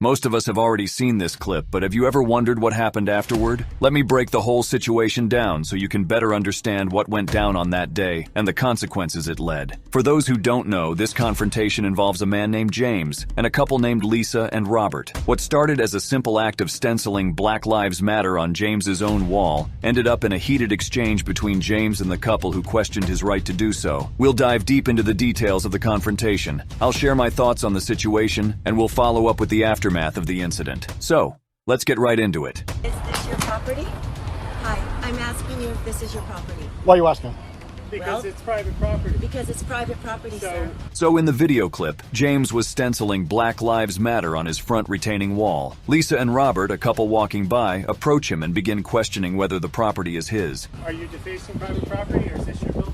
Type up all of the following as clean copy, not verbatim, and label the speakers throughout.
Speaker 1: Most of us have already seen this clip, but have you ever wondered what happened afterward? Let me break the whole situation down so you can better understand what went down on that day and the consequences it led. For those who don't know, this confrontation involves a man named James and a couple named Lisa and Robert. What started as a simple act of stenciling Black Lives Matter on James's own wall ended up in a heated exchange between James and the couple who questioned his right to do so. We'll dive deep into the details of the confrontation. I'll share my thoughts on the situation, and we'll follow up with the aftermath of the incident. So, let's get right into it.
Speaker 2: Is this your property? Hi, I'm asking you if this is your property.
Speaker 3: Why are you asking?
Speaker 4: Because it's private property.
Speaker 2: Because it's private property, sir.
Speaker 1: So in the video clip, James was stenciling Black Lives Matter on his front retaining wall. Lisa and Robert, a couple walking by, approach him and begin questioning whether the property is his.
Speaker 4: Are you defacing private property, or is this your building?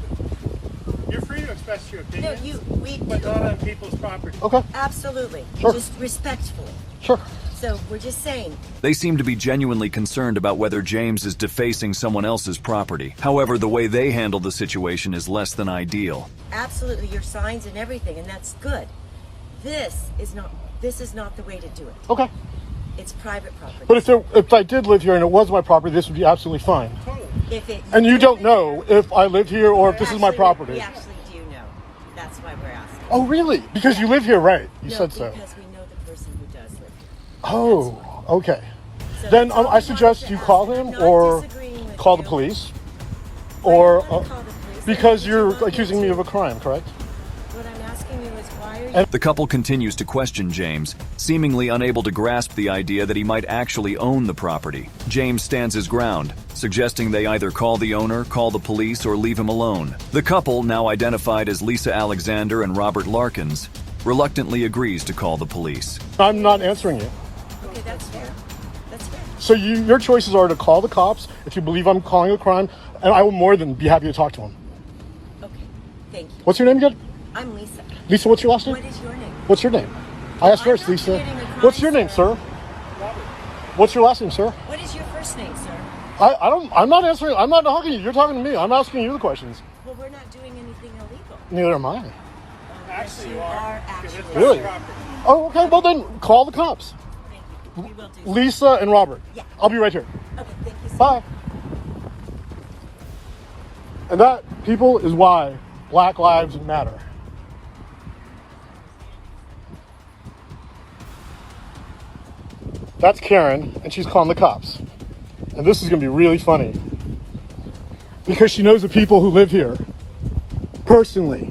Speaker 4: You're free to express your opinion, but not on people's property.
Speaker 3: Okay.
Speaker 2: Absolutely.
Speaker 3: Sure.
Speaker 2: Just respectfully.
Speaker 3: Sure.
Speaker 2: So we're just saying.
Speaker 1: They seem to be genuinely concerned about whether James is defacing someone else's property. However, the way they handle the situation is less than ideal.
Speaker 2: Absolutely, your signs and everything, and that's good. This is not the way to do it.
Speaker 3: Okay.
Speaker 2: It's private property.
Speaker 3: But if I did live here and it was my property, this would be absolutely fine.
Speaker 4: Totally.
Speaker 3: And you don't know if I live here or if this is my property.
Speaker 2: We actually do know. That's why we're asking.
Speaker 3: Oh, really? Because you live here, right? You said so.
Speaker 2: Because we know the person who does live here.
Speaker 3: Oh, okay.
Speaker 2: So
Speaker 3: Then
Speaker 2: that's all
Speaker 3: I
Speaker 2: we
Speaker 3: suggest
Speaker 2: wanted
Speaker 3: you
Speaker 2: to
Speaker 3: call
Speaker 2: ask.
Speaker 3: him
Speaker 2: I'm not
Speaker 3: or
Speaker 2: disagreeing with
Speaker 3: call the
Speaker 2: you.
Speaker 3: police.
Speaker 2: Why
Speaker 3: Or
Speaker 2: do you wanna call the police?
Speaker 3: because
Speaker 2: What do you
Speaker 3: you're
Speaker 2: want
Speaker 3: accusing me
Speaker 2: to-
Speaker 3: of a crime, correct?
Speaker 2: What I'm asking you is why are you...
Speaker 1: The couple continues to question James, seemingly unable to grasp the idea that he might actually own the property. James stands his ground, suggesting they either call the owner, call the police, or leave him alone. The couple, now identified as Lisa Alexander and Robert Larkins, reluctantly agrees to call the police.
Speaker 3: I'm not answering you.
Speaker 2: Okay, that's fair. That's fair.
Speaker 3: So your choices are to call the cops if you believe I'm calling a crime, and I will more than be happy to talk to him.
Speaker 2: Okay, thank you.
Speaker 3: What's your name again?
Speaker 2: I'm Lisa.
Speaker 3: Lisa, what's your last name?
Speaker 2: What is your name?
Speaker 3: What's your name? I asked
Speaker 2: I'm
Speaker 3: first,
Speaker 2: not
Speaker 3: Lisa.
Speaker 2: committing a crime,
Speaker 3: What's your name,
Speaker 2: sir.
Speaker 3: sir? What's your last name, sir?
Speaker 2: What is your first name, sir?
Speaker 3: I'm not answering. I'm not talking to you. You're talking to me. I'm asking you the questions.
Speaker 2: Well, we're not doing anything illegal.
Speaker 3: Neither am I.
Speaker 2: Yes,
Speaker 4: Actually,
Speaker 2: you
Speaker 4: you
Speaker 2: are
Speaker 4: are. Because it's
Speaker 2: actually.
Speaker 3: Really?
Speaker 4: private property.
Speaker 3: Oh, okay. Well, then call the cops.
Speaker 2: Thank you. We will do so.
Speaker 3: Lisa and Robert.
Speaker 2: Yeah.
Speaker 3: I'll be right here.
Speaker 2: Okay, thank you, sir.
Speaker 3: Bye. And that, people, is why Black Lives Matter. That's Karen, and she's calling the cops. And this is going to be really funny. Because she knows the people who live here. Personally.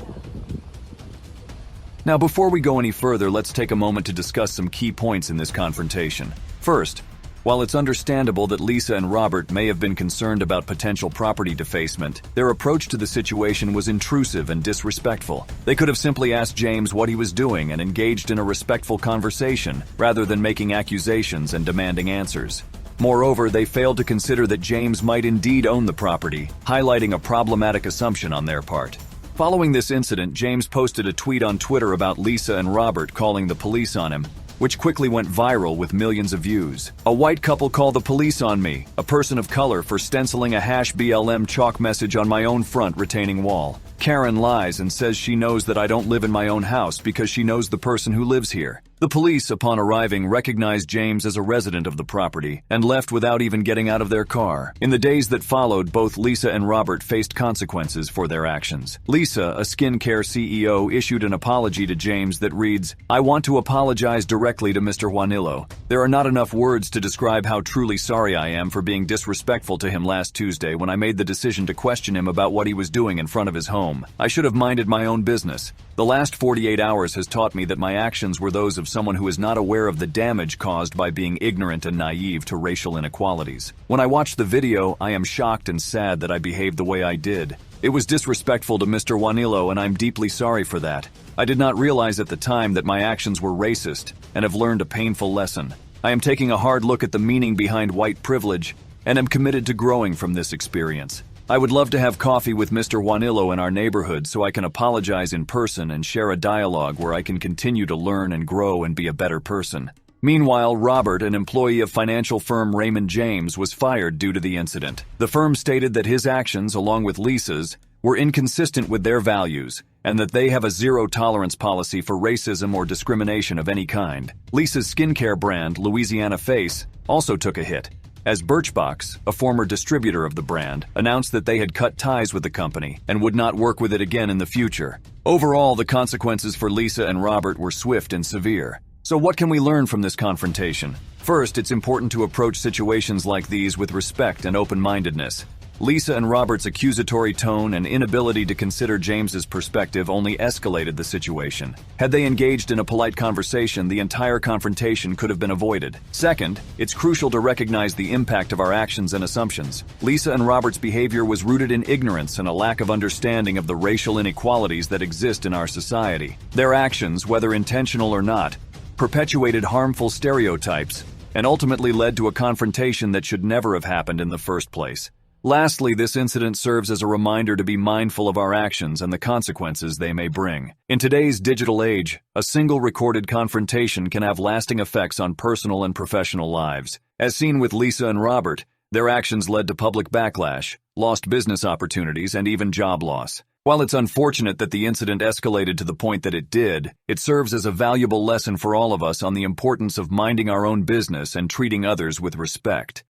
Speaker 1: Now, before we go any further, let's take a moment to discuss some key points in this confrontation. First, while it's understandable that Lisa and Robert may have been concerned about potential property defacement, their approach to the situation was intrusive and disrespectful. They could have simply asked James what he was doing and engaged in a respectful conversation, rather than making accusations and demanding answers. Moreover, they failed to consider that James might indeed own the property, highlighting a problematic assumption on their part. Following this incident, James posted a tweet on Twitter about Lisa and Robert calling the police on him, which quickly went viral with millions of views. A white couple called the police on me, a person of color, for stenciling a #BLM chalk message on my own front retaining wall. Karen lies and says she knows that I don't live in my own house because she knows the person who lives here. The police, upon arriving, recognized James as a resident of the property and left without even getting out of their car. In the days that followed, both Lisa and Robert faced consequences for their actions. Lisa, a skincare CEO, issued an apology to James that reads, "I want to apologize directly to Mr. Juanillo. There are not enough words to describe how truly sorry I am for being disrespectful to him last Tuesday when I made the decision to question him about what he was doing in front of his home. I should have minded my own business. The last 48 hours has taught me that my actions were those of someone who is not aware of the damage caused by being ignorant and naive to racial inequalities. When I watched the video, I am shocked and sad that I behaved the way I did. It was disrespectful to Mr. Juanillo, and I'm deeply sorry for that. I did not realize at the time that my actions were racist and have learned a painful lesson. I am taking a hard look at the meaning behind white privilege and am committed to growing from this experience. I would love to have coffee with Mr. Juanillo in our neighborhood so I can apologize in person and share a dialogue where I can continue to learn and grow and be a better person." Meanwhile, Robert, an employee of financial firm Raymond James, was fired due to the incident. The firm stated that his actions, along with Lisa's, were inconsistent with their values, and that they have a zero-tolerance policy for racism or discrimination of any kind. Lisa's skincare brand, Louisiana Face, also took a hit, as Birchbox, a former distributor of the brand, announced that they had cut ties with the company and would not work with it again in the future. Overall, the consequences for Lisa and Robert were swift and severe. So what can we learn from this confrontation? First, it's important to approach situations like these with respect and open-mindedness. Lisa and Robert's accusatory tone and inability to consider James's perspective only escalated the situation. Had they engaged in a polite conversation, the entire confrontation could have been avoided. Second, it's crucial to recognize the impact of our actions and assumptions. Lisa and Robert's behavior was rooted in ignorance and a lack of understanding of the racial inequalities that exist in our society. Their actions, whether intentional or not, perpetuated harmful stereotypes and ultimately led to a confrontation that should never have happened in the first place. Lastly, this incident serves as a reminder to be mindful of our actions and the consequences they may bring. In today's digital age, a single recorded confrontation can have lasting effects on personal and professional lives. As seen with Lisa and Robert, their actions led to public backlash, lost business opportunities, and even job loss. While it's unfortunate that the incident escalated to the point that it did, it serves as a valuable lesson for all of us on the importance of minding our own business and treating others with respect.